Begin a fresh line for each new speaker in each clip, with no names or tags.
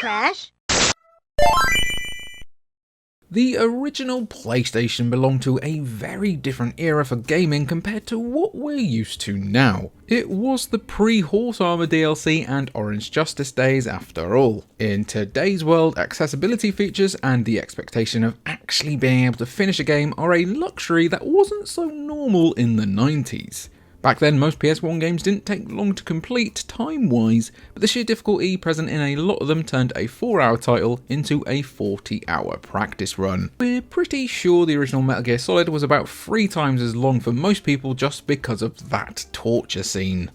trash.
The original PlayStation belonged to a very different era for gaming compared to what we're used to now. It was the pre-Horse Armor DLC and Orange Justice days after all. In today's world, accessibility features and the expectation of actually being able to finish a game are a luxury that wasn't so normal in the 90s. Back then, most PS1 games didn't take long to complete time-wise, but the sheer difficulty present in a lot of them turned a 4-hour title into a 40-hour practice run. We're pretty sure the original Metal Gear Solid was about 3 times as long for most people just because of that torture scene.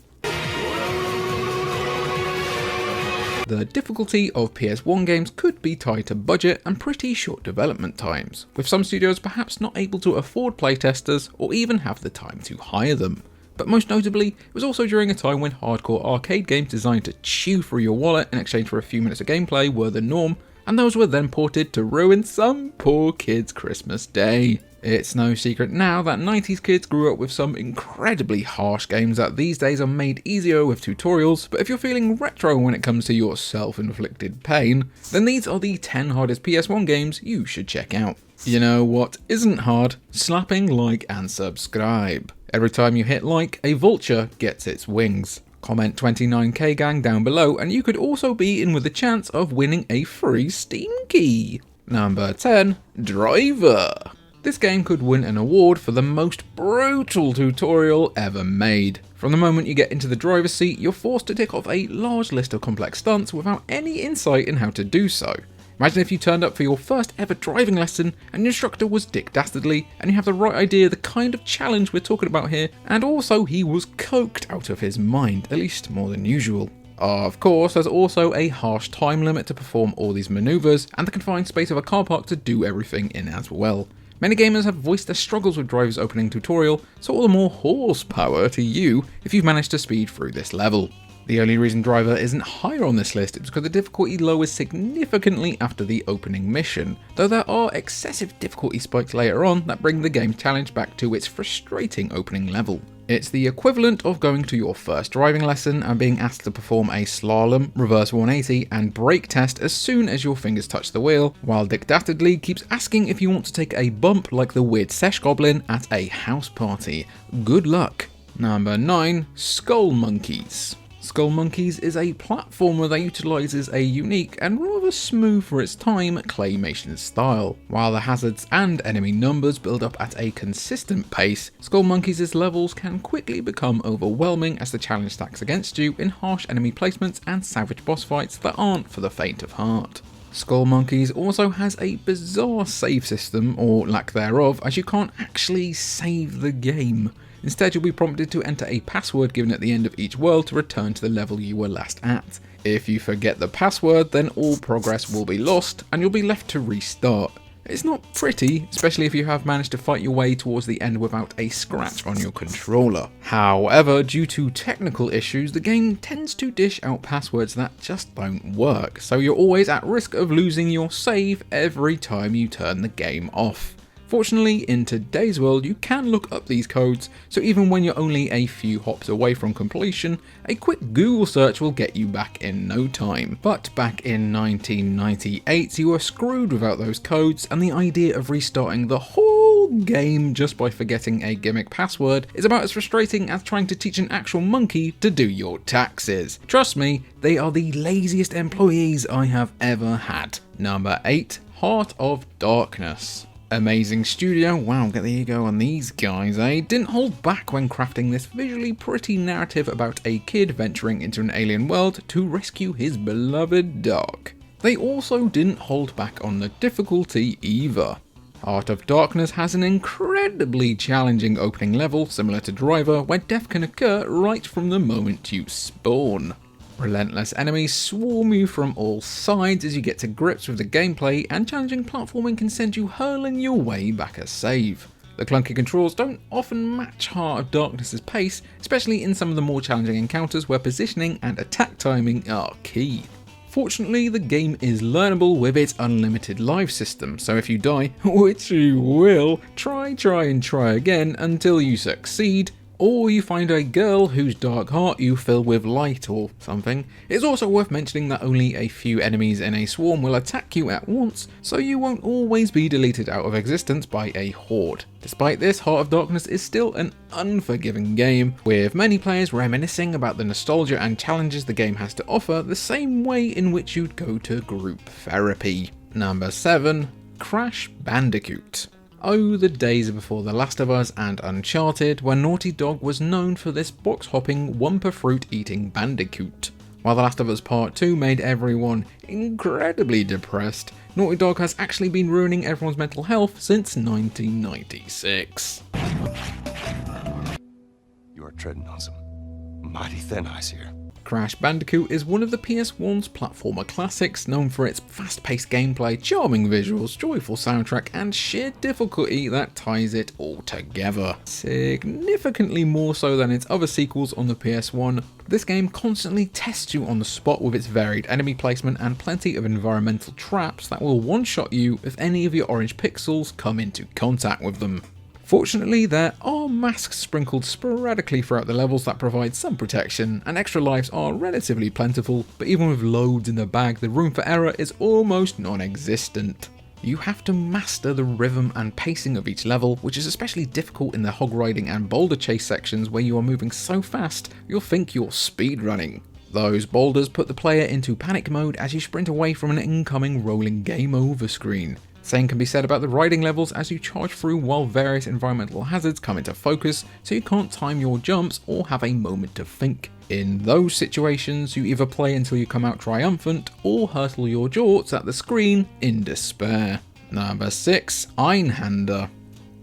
The difficulty of PS1 games could be tied to budget and pretty short development times, with some studios perhaps not able to afford playtesters or even have the time to hire them. But most notably, it was also during a time when hardcore arcade games designed to chew through your wallet in exchange for a few minutes of gameplay were the norm, and those were then ported to ruin some poor kid's Christmas day. It's no secret now that 90s kids grew up with some incredibly harsh games that these days are made easier with tutorials, but if you're feeling retro when it comes to your self-inflicted pain, then these are the 10 hardest PS1 games you should check out. You know what isn't hard? Slapping like and subscribe. Every time you hit like, a vulture gets its wings. Comment 29k gang down below and you could also be in with a chance of winning a free Steam key. Number 10, Driver. This game could win an award for the most brutal tutorial ever made. From the moment you get into the driver's seat, you're forced to tick off a large list of complex stunts without any insight in how to do so. Imagine if you turned up for your first ever driving lesson and your instructor was Dick Dastardly and you have the right idea the kind of challenge we're talking about here, and also he was coked out of his mind, at least more than usual. Of course, there's also a harsh time limit to perform all these manoeuvres and the confined space of a car park to do everything in as well. Many gamers have voiced their struggles with Driver's opening tutorial, so all the more horsepower to you if you've managed to speed through this level. The only reason Driver isn't higher on this list is because the difficulty lowers significantly after the opening mission, though there are excessive difficulty spikes later on that bring the game's challenge back to its frustrating opening level. It's the equivalent of going to your first driving lesson and being asked to perform a slalom, reverse 180 and brake test as soon as your fingers touch the wheel, while Dick Dastardly keeps asking if you want to take a bump like the weird sesh goblin at a house party. Good luck. Number 9, Skullmonkeys. Skullmonkeys is a platformer that utilises a unique and rather smooth for its time claymation style. While the hazards and enemy numbers build up at a consistent pace, Skullmonkeys' levels can quickly become overwhelming as the challenge stacks against you in harsh enemy placements and savage boss fights that aren't for the faint of heart. Skullmonkeys also has a bizarre save system, or lack thereof, as you can't actually save the game. Instead, you'll be prompted to enter a password given at the end of each world to return to the level you were last at. If you forget the password, then all progress will be lost and you'll be left to restart. It's not pretty, especially if you have managed to fight your way towards the end without a scratch on your controller. However, due to technical issues, the game tends to dish out passwords that just don't work, so you're always at risk of losing your save every time you turn the game off. Fortunately, in today's world, you can look up these codes, so even when you're only a few hops away from completion, a quick Google search will get you back in no time. But back in 1998, you were screwed without those codes, and the idea of restarting the whole game just by forgetting a gimmick password is about as frustrating as trying to teach an actual monkey to do your taxes. Trust me, they are the laziest employees I have ever had. Number 8, Heart of Darkness. Amazing studio, wow, get the ego on these guys, eh? Didn't hold back when crafting this visually pretty narrative about a kid venturing into an alien world to rescue his beloved dog. They also didn't hold back on the difficulty either. Heart of Darkness has an incredibly challenging opening level similar to Driver, where death can occur right from the moment you spawn. Relentless enemies swarm you from all sides as you get to grips with the gameplay, and challenging platforming can send you hurling your way back a save. The clunky controls don't often match Heart of Darkness's pace, especially in some of the more challenging encounters where positioning and attack timing are key. Fortunately, the game is learnable with its unlimited life system, so if you die, which you will, try and try again until you succeed, or you find a girl whose dark heart you fill with light or something. It's also worth mentioning that only a few enemies in a swarm will attack you at once, so you won't always be deleted out of existence by a horde. Despite this, Heart of Darkness is still an unforgiving game, with many players reminiscing about the nostalgia and challenges the game has to offer the same way in which you'd go to group therapy. Number 7. Crash Bandicoot. Oh, the days before The Last of Us and Uncharted, where Naughty Dog was known for this box-hopping, wumper-fruit-eating Bandicoot. While The Last of Us Part 2 made everyone incredibly depressed, Naughty Dog has actually been ruining everyone's mental health since 1996.
You are treading on some mighty thin ice here.
Crash Bandicoot is one of the PS1's platformer classics, known for its fast-paced gameplay, charming visuals, joyful soundtrack, and sheer difficulty that ties it all together. Significantly more so than its other sequels on the PS1, this game constantly tests you on the spot with its varied enemy placement and plenty of environmental traps that will one-shot you if any of your orange pixels come into contact with them. Fortunately, there are masks sprinkled sporadically throughout the levels that provide some protection, and extra lives are relatively plentiful, but even with loads in the bag, the room for error is almost non-existent. You have to master the rhythm and pacing of each level, which is especially difficult in the hog riding and boulder chase sections where you are moving so fast you'll think you're speedrunning. Those boulders put the player into panic mode as you sprint away from an incoming rolling game over screen. Same can be said about the riding levels as you charge through while various environmental hazards come into focus, so you can't time your jumps or have a moment to think. In those situations, you either play until you come out triumphant or hurtle your jorts at the screen in despair. Number 6. Einhander.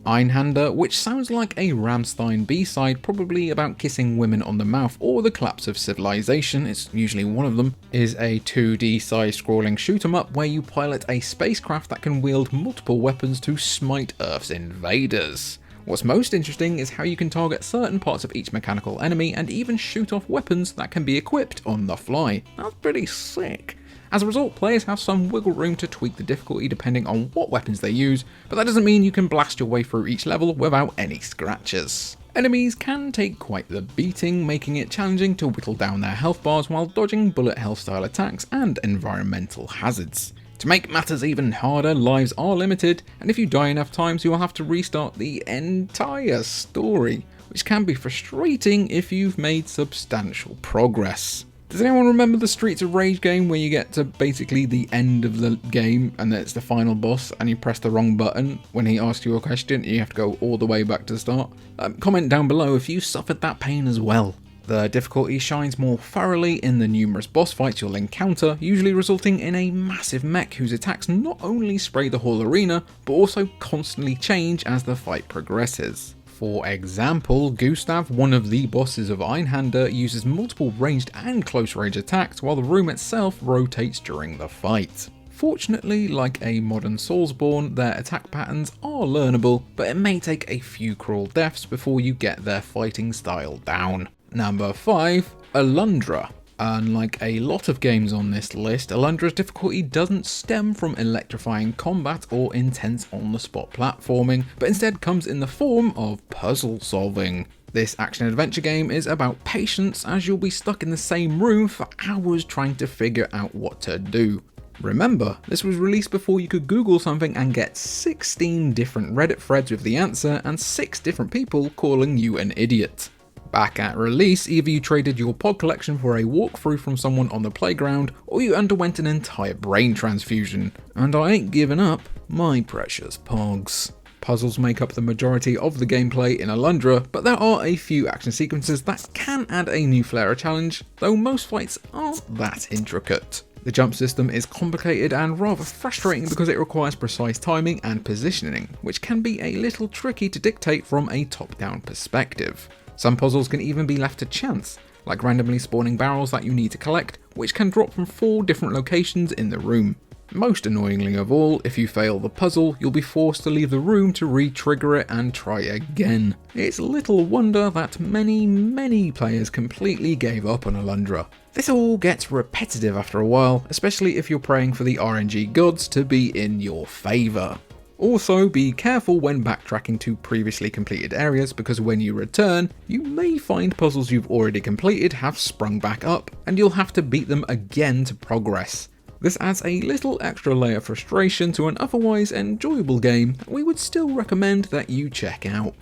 Einhander, which sounds like a Rammstein B-side probably about kissing women on the mouth or the collapse of civilization, it's usually one of them, is a 2D side-scrolling shoot-'em-up where you pilot a spacecraft that can wield multiple weapons to smite Earth's invaders. What's most interesting is how you can target certain parts of each mechanical enemy and even shoot off weapons that can be equipped on the fly. That's pretty sick. As a result, players have some wiggle room to tweak the difficulty depending on what weapons they use, but that doesn't mean you can blast your way through each level without any scratches. Enemies can take quite the beating, making it challenging to whittle down their health bars while dodging bullet hell style attacks and environmental hazards. To make matters even harder, lives are limited, and if you die enough times you will have to restart the entire story, which can be frustrating if you've made substantial progress. Does anyone remember the Streets of Rage game where you get to basically the end of the game and it's the final boss and you press the wrong button when he asks you a question and you have to go all the way back to the start? Comment down below if you suffered that pain as well. The difficulty shines more thoroughly in the numerous boss fights you'll encounter, usually resulting in a massive mech whose attacks not only spray the whole arena, but also constantly change as the fight progresses. For example, Gustav, one of the bosses of Einhander, uses multiple ranged and close range attacks while the room itself rotates during the fight. Fortunately, like a modern Soulsborne, their attack patterns are learnable, but it may take a few cruel deaths before you get their fighting style down. Number 5. Alundra. Unlike a lot of games on this list, Alundra's difficulty doesn't stem from electrifying combat or intense on-the-spot platforming, but instead comes in the form of puzzle solving. This action-adventure game is about patience, as you'll be stuck in the same room for hours trying to figure out what to do. Remember, this was released before you could Google something and get 16 different Reddit threads with the answer and 6 different people calling you an idiot. Back at release, either you traded your pod collection for a walkthrough from someone on the playground, or you underwent an entire brain transfusion. And I ain't giving up, my precious pogs. Puzzles make up the majority of the gameplay in Alundra, but there are a few action sequences that can add a new flair of challenge, though most fights aren't that intricate. The jump system is complicated and rather frustrating because it requires precise timing and positioning, which can be a little tricky to dictate from a top-down perspective. Some puzzles can even be left to chance, like randomly spawning barrels that you need to collect, which can drop from 4 different locations in the room. Most annoyingly of all, if you fail the puzzle, you'll be forced to leave the room to re-trigger it and try again. It's little wonder that many players completely gave up on Alundra. This all gets repetitive after a while, especially if you're praying for the RNG gods to be in your favour. Also, be careful when backtracking to previously completed areas, because when you return, you may find puzzles you've already completed have sprung back up, and you'll have to beat them again to progress. This adds a little extra layer of frustration to an otherwise enjoyable game that we would still recommend that you check out.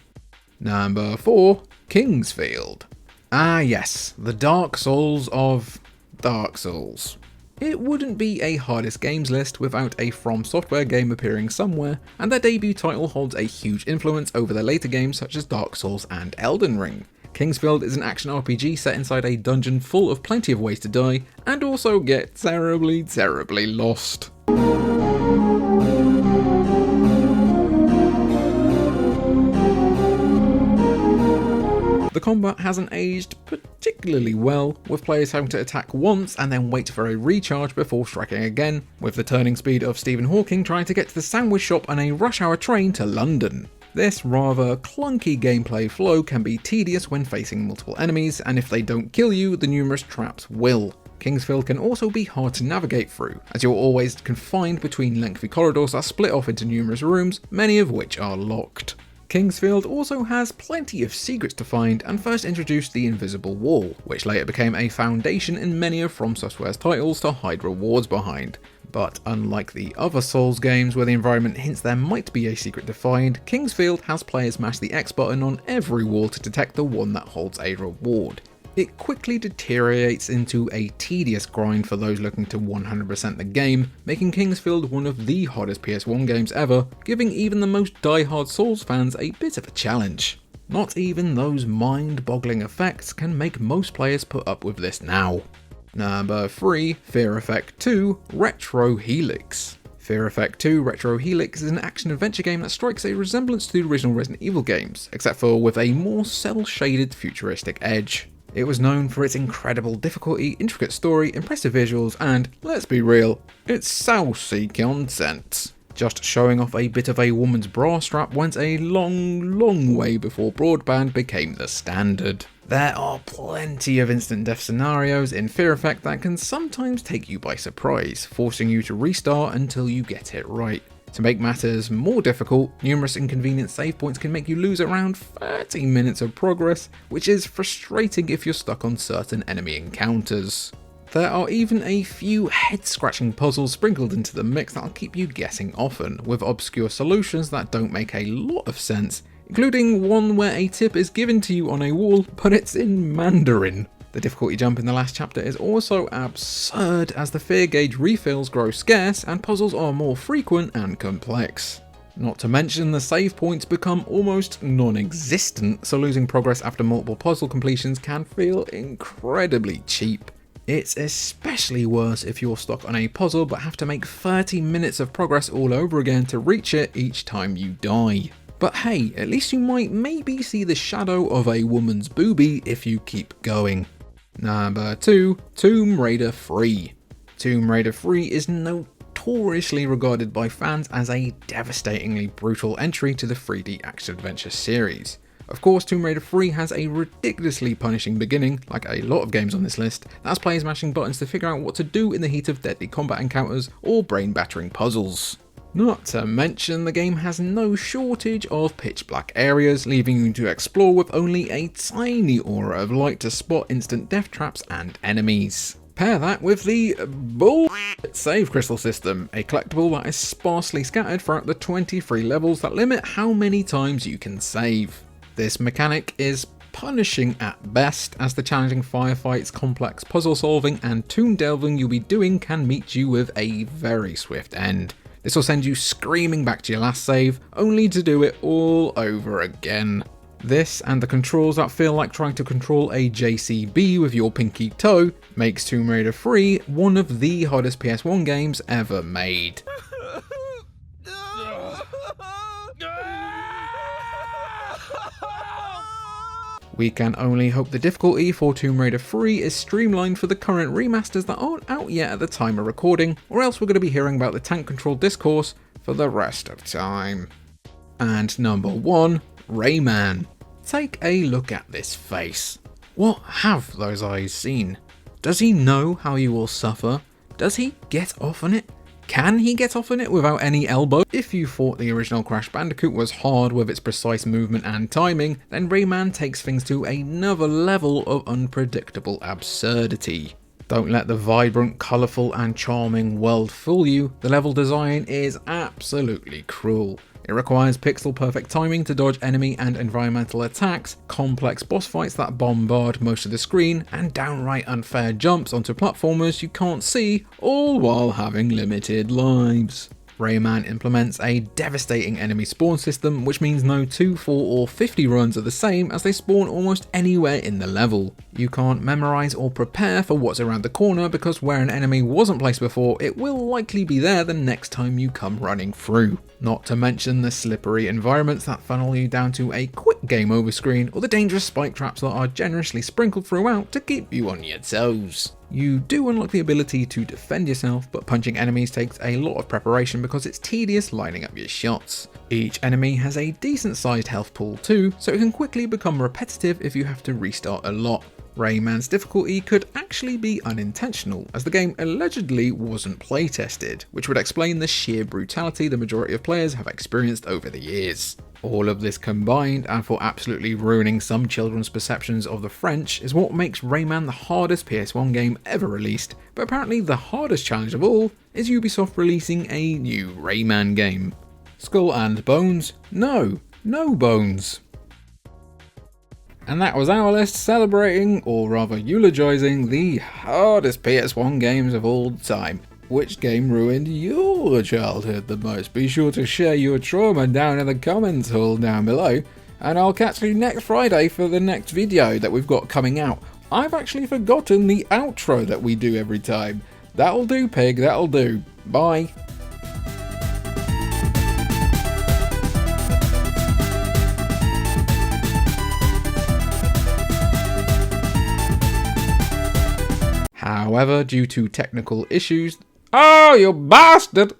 Number 4. Kingsfield. Ah yes, the Dark Souls of Dark Souls. It wouldn't be a hardest games list without a From Software game appearing somewhere, and their debut title holds a huge influence over their later games such as Dark Souls and Elden Ring. Kingsfield is an action RPG set inside a dungeon full of plenty of ways to die, and also get terribly, terribly lost. The combat hasn't aged particularly well, with players having to attack once and then wait for a recharge before striking again, with the turning speed of Stephen Hawking trying to get to the sandwich shop on a rush hour train to London. This rather clunky gameplay flow can be tedious when facing multiple enemies, and if they don't kill you, the numerous traps will. Kingsfield can also be hard to navigate through, as you're always confined between lengthy corridors that split off into numerous rooms, many of which are locked. Kingsfield also has plenty of secrets to find, and first introduced the Invisible Wall, which later became a foundation in many of From Software's titles to hide rewards behind. But unlike the other Souls games where the environment hints there might be a secret to find, Kingsfield has players mash the X button on every wall to detect the one that holds a reward. It quickly deteriorates into a tedious grind for those looking to 100% the game, making Kingsfield one of the hardest PS1 games ever, giving even the most die-hard Souls fans a bit of a challenge. Not even those mind-boggling effects can make most players put up with this now. Number 3. Fear Effect 2 Retro Helix. Fear Effect 2 Retro Helix is an action-adventure game that strikes a resemblance to the original Resident Evil games, except for with a more cel-shaded futuristic edge. It was known for its incredible difficulty, intricate story, impressive visuals, and, let's be real, its saucy content. Just showing off a bit of a woman's bra strap went a long way before broadband became the standard. There are plenty of instant death scenarios in Fear Effect that can sometimes take you by surprise, forcing you to restart until you get it right. To make matters more difficult, numerous inconvenient save points can make you lose around 30 minutes of progress, which is frustrating if you're stuck on certain enemy encounters. There are even a few head-scratching puzzles sprinkled into the mix that'll keep you guessing often, with obscure solutions that don't make a lot of sense, including one where a tip is given to you on a wall, but it's in Mandarin. The difficulty jump in the last chapter is also absurd, as the fear gauge refills grow scarce and puzzles are more frequent and complex. Not to mention the save points become almost non-existent, so losing progress after multiple puzzle completions can feel incredibly cheap. It's especially worse if you're stuck on a puzzle but have to make 30 minutes of progress all over again to reach it each time you die. But hey, at least you might maybe see the shadow of a woman's boobie if you keep going. Number 2. Tomb Raider 3. Tomb Raider 3 is notoriously regarded by fans as a devastatingly brutal entry to the 3D action-adventure series. Of course, Tomb Raider 3 has a ridiculously punishing beginning, like a lot of games on this list, that has players mashing buttons to figure out what to do in the heat of deadly combat encounters or brain-battering puzzles. Not to mention, the game has no shortage of pitch black areas, leaving you to explore with only a tiny aura of light to spot instant death traps and enemies. Pair that with the bullshit save crystal system, a collectible that is sparsely scattered throughout the 23 levels that limit how many times you can save. This mechanic is punishing at best, as the challenging firefights, complex puzzle solving and tomb delving you'll be doing can meet you with a very swift end. This will send you screaming back to your last save, only to do it all over again. This, and the controls that feel like trying to control a JCB with your pinky toe, makes Tomb Raider 3 one of the hottest PS1 games ever made. We can only hope the difficulty for Tomb Raider 3 is streamlined for the current remasters that aren't out yet at the time of recording, or else we're going to be hearing about the tank control discourse for the rest of time. And number 1, Rayman. Take a look at this face. What have those eyes seen? Does he know how you will suffer? Does he get off on it? Can he get off in it without any elbow? If you thought the original Crash Bandicoot was hard with its precise movement and timing, then Rayman takes things to another level of unpredictable absurdity. Don't let the vibrant, colourful and charming world fool you, the level design is absolutely cruel. It requires pixel-perfect timing to dodge enemy and environmental attacks, complex boss fights that bombard most of the screen, and downright unfair jumps onto platformers you can't see, all while having limited lives. Rayman implements a devastating enemy spawn system, which means no 2, 4 or 50 runs are the same as they spawn almost anywhere in the level. You can't memorize or prepare for what's around the corner because where an enemy wasn't placed before, it will likely be there the next time you come running through. Not to mention the slippery environments that funnel you down to a quick game over screen, or the dangerous spike traps that are generously sprinkled throughout to keep you on your toes. You do unlock the ability to defend yourself, but punching enemies takes a lot of preparation because it's tedious lining up your shots. Each enemy has a decent sized health pool too, so it can quickly become repetitive if you have to restart a lot. Rayman's difficulty could actually be unintentional, as the game allegedly wasn't playtested, which would explain the sheer brutality the majority of players have experienced over the years. All of this combined, and for absolutely ruining some children's perceptions of the French, is what makes Rayman the hardest PS1 game ever released, but apparently the hardest challenge of all is Ubisoft releasing a new Rayman game. Skull and Bones? No bones. And that was our list celebrating, or rather eulogising, the hardest PS1 games of all time. Which game ruined your childhood the most? Be sure to share your trauma down in the comments hole down below, and I'll catch you next Friday for the next video that we've got coming out. I've actually forgotten the outro that we do every time. That'll do, pig, that'll do. Bye. However, due to technical issues... Oh, you bastard!